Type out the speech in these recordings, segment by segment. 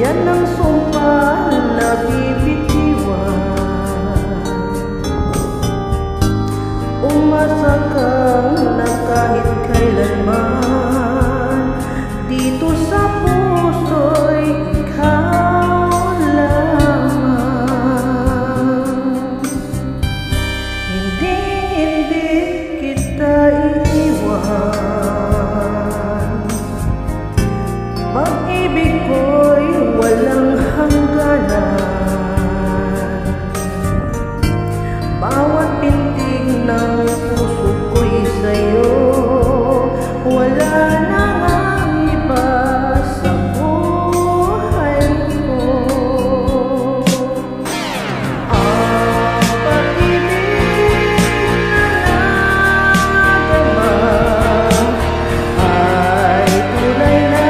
Yan ang sumpah na bibitiwan. Umasa kang na kahit kailanman dito sa puso'y ikaw lamang. Hindi kita iiwan. Pag-ibig ko'y walang hangganan. Bawat pintig ng puso ko'y sa'yo. Wala na ngang iba sa buhay ko. Ang pag-ibig na nadarama ay tunay na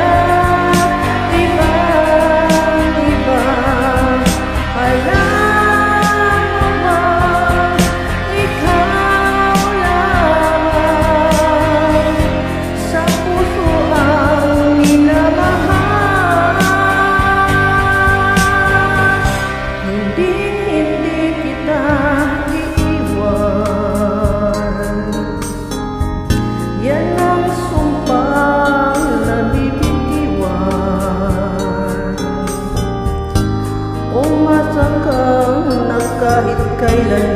kahit kailan